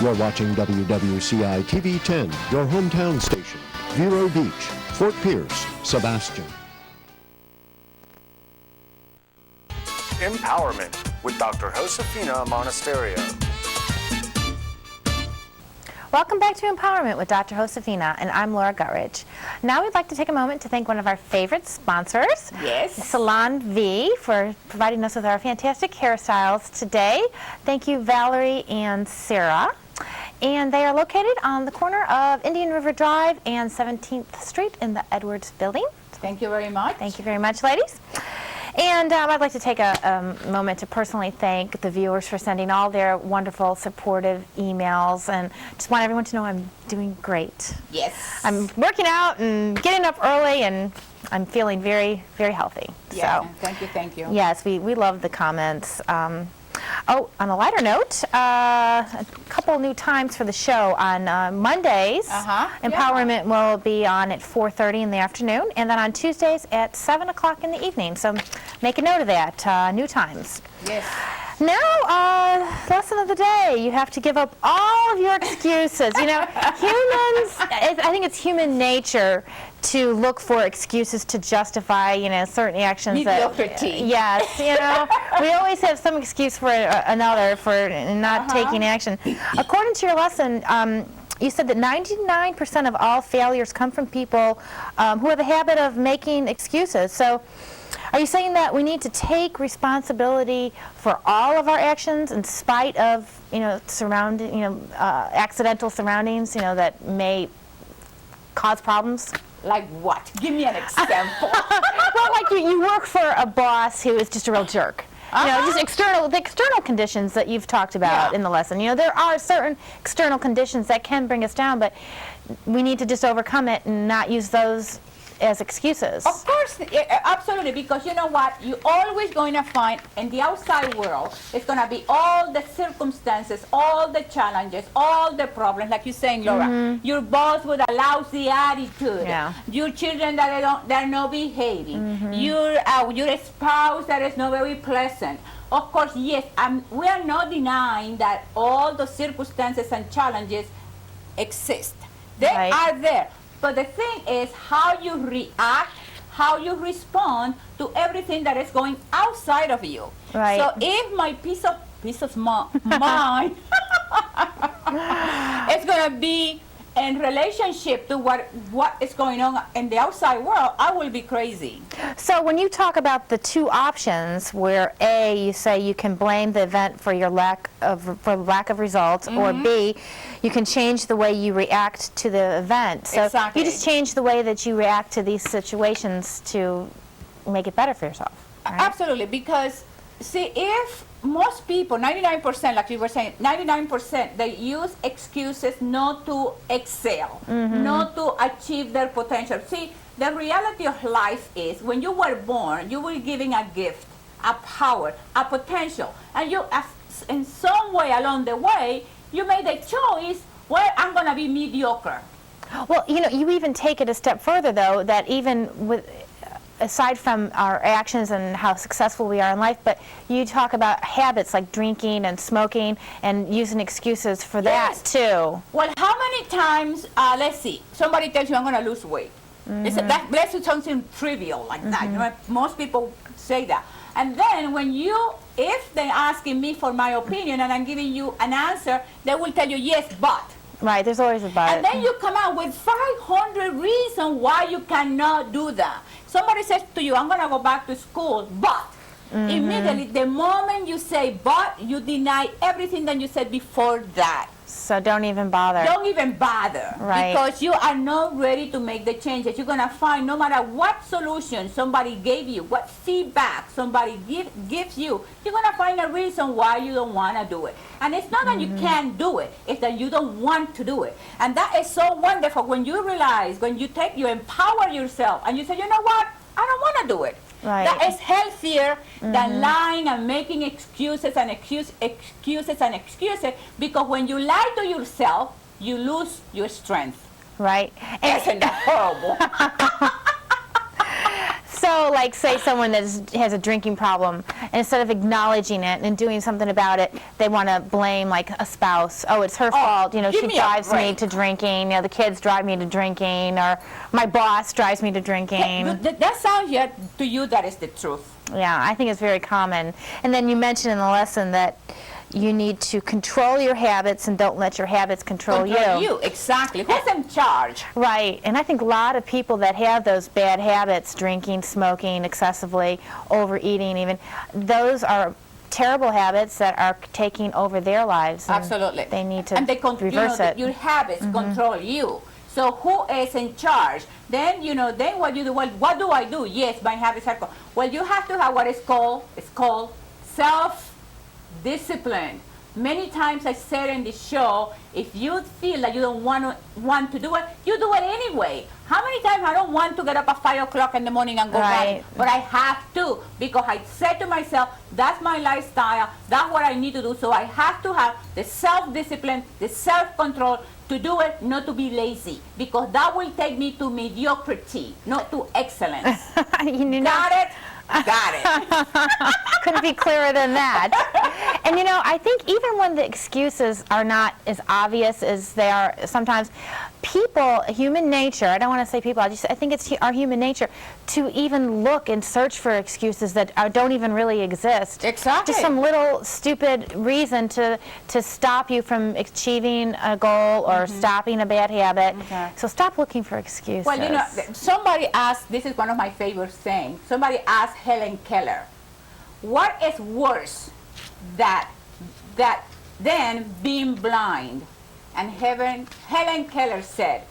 You're watching WWCI TV 10, your hometown station. Vero Beach, Fort Pierce, Sebastian. Empowerment with Dr. Josefina Monasterio. Welcome back to Empowerment with Dr. Josefina, and I'm Laura Guttridge. Now we'd like to take a moment to thank one of our favorite sponsors, Yes. Salon V, for providing us with our fantastic hairstyles today. Thank you, Valerie and Sarah. And they are located on the corner of Indian River Drive and 17th Street in the Edwards Building. Thank you very much. Thank you very much, ladies. And I'd like to take a moment to personally thank the viewers for sending all their wonderful, supportive emails, and just want everyone to know I'm doing great. Yes. I'm working out and getting up early, and I'm feeling very, very healthy. Yeah. So, Thank you. yes, we love the comments. Oh, on a lighter note, a couple new times for the show. On Mondays, Empowerment will be on at 4:30 in the afternoon, and then on Tuesdays at 7 o'clock in the evening. So make a note of that, new times. Yes. Now, lesson of the day, you have to give up all of your excuses. You know, humans, I think it's human nature to look for excuses to justify, you know, certain actions. Mediocrity. Yes, you know, we always have some excuse for another for not taking action. According to your lesson, you said that 99% of all failures come from people who have a habit of making excuses. So, are you saying that we need to take responsibility for all of our actions in spite of, you know, accidental surroundings, you know, that may cause problems? Like what? Give me an example. Well, like you work for a boss who is just a real jerk. You know, just the external conditions that you've talked about in the lesson. You know, there are certain external conditions that can bring us down, but we need to just overcome it and not use those as excuses. Of course, absolutely, because you know what? You're always going to find in the outside world, it's going to be all the circumstances, all the challenges, all the problems, like you're saying, Laura. Your boss with a lousy attitude. Yeah. Your children they're not behaving. Your spouse that is not very pleasant. Of course, yes, we are not denying that all the circumstances and challenges exist. They are there. But the thing is how you react, how you respond to everything that is going outside of you. Right. So if my peace of mind is going to be in relationship to what is going on in the outside world, I will be crazy. So when you talk about the two options, where A, you say you can blame the event for your lack of results, or B, you can change the way you react to the event. So you just change the way that you react to these situations to make it better for yourself. Right? Absolutely, because see, if most people, 99%, like you were saying, 99%, they use excuses not to excel, not to achieve their potential. See, the reality of life is when you were born, you were given a gift, a power, a potential, and you, in some way along the way, you made a choice, well, I'm going to be mediocre. Well, you know, you even take it a step further, though, that even with, aside from our actions and how successful we are in life, but you talk about habits like drinking and smoking and using excuses for that too. Well, how many times, let's see, somebody tells you I'm going to lose weight. Let's do something trivial like that. You know, most people say that. And then if they're asking me for my opinion and I'm giving you an answer, they will tell you yes, but. Right, there's always a but. And then you come out with 500 reasons why you cannot do that. Somebody says to you, I'm going to go back to school, but immediately, the moment you say but, you deny everything that you said before that. So don't even bother. Don't even bother. Right. Because you are not ready to make the changes. You're going to find no matter what solution somebody gave you, what feedback somebody gives you, you're going to find a reason why you don't want to do it. And it's not that you can't do it, it's that you don't want to do it. And that is so wonderful when you realize, when you empower yourself and you say, you know what, I don't want to do it. Right. That is healthier than lying and making excuses and excuses, because when you lie to yourself, you lose your strength. Right. Isn't that horrible? So know, like, say someone that has a drinking problem, and instead of acknowledging it and doing something about it, they want to blame, like, a spouse. Oh, it's her fault. You know, give she me a drives me break. to drinking. You know, the kids drive me to drinking, or my boss drives me to drinking. That sounds yet to you that is the truth. Yeah, I think it's very common. And then you mentioned in the lesson that you need to control your habits and don't let your habits control you. Exactly. Who's in charge? Right, and I think a lot of people that have those bad habits, drinking, smoking excessively, overeating even, those are terrible habits that are taking over their lives. And Absolutely. They need to and they reverse it. Your habits control you. So who is in charge? Then, then what you do, well, what do I do? Yes, my habits are, well, you have to have what is called self-discipline. Many times I said in the show, if you feel that you don't want to do it, you do it anyway. How many times I don't want to get up at 5 o'clock in the morning and go running, but I have to, because I said to myself, that's my lifestyle, that's what I need to do, so I have to have the self-discipline, the self-control to do it, not to be lazy, because that will take me to mediocrity, not to excellence. Got it? Got it. Couldn't be clearer than that. And I think even when the excuses are not as obvious as they are sometimes, people, human nature, I don't want to say people, I think it's our human nature to even look and search for excuses that don't even really exist. Exactly. Just some little stupid reason to stop you from achieving a goal or stopping a bad habit. Okay. So stop looking for excuses. Well, somebody asked, this is one of my favorite things, somebody asked Helen Keller, what is worse than being blind? And Helen Keller said,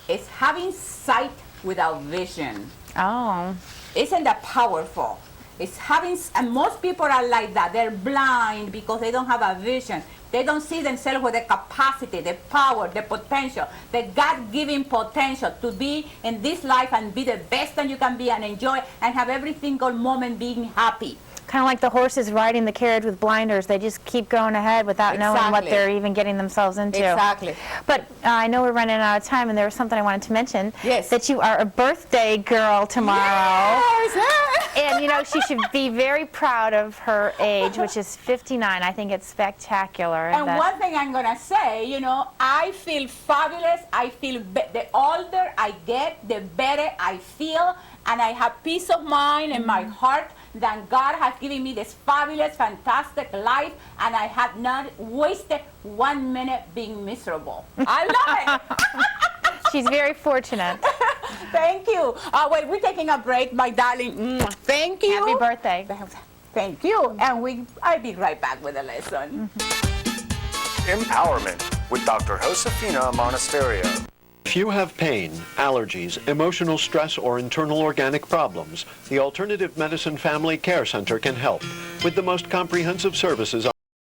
it's having sight without vision. Oh. Isn't that powerful? It's having, and most people are like that. They're blind because they don't have a vision. They don't see themselves with the capacity, the power, the potential, the God-given potential to be in this life and be the best that you can be and enjoy and have every single moment being happy. Kind of like the horses riding the carriage with blinders. They just keep going ahead without knowing what Exactly. they're even getting themselves into. Exactly. But I know we're running out of time, and there was something I wanted to mention. Yes. That you are a birthday girl tomorrow. Yes. And, she should be very proud of her age, which is 59. I think it's spectacular. And one thing I'm going to say, I feel fabulous. I feel the older I get, the better I feel. And I have peace of mind in my heart that God has given me this fabulous, fantastic life. And I have not wasted 1 minute being miserable. I love it. She's very fortunate. Thank you. Well, we're taking a break, my darling. Thank you. Happy birthday. Thank you. And I'll be right back with a lesson. Empowerment with Dr. Josefina Monasterio. If you have pain, allergies, emotional stress, or internal organic problems, the Alternative Medicine Family Care Center can help with the most comprehensive services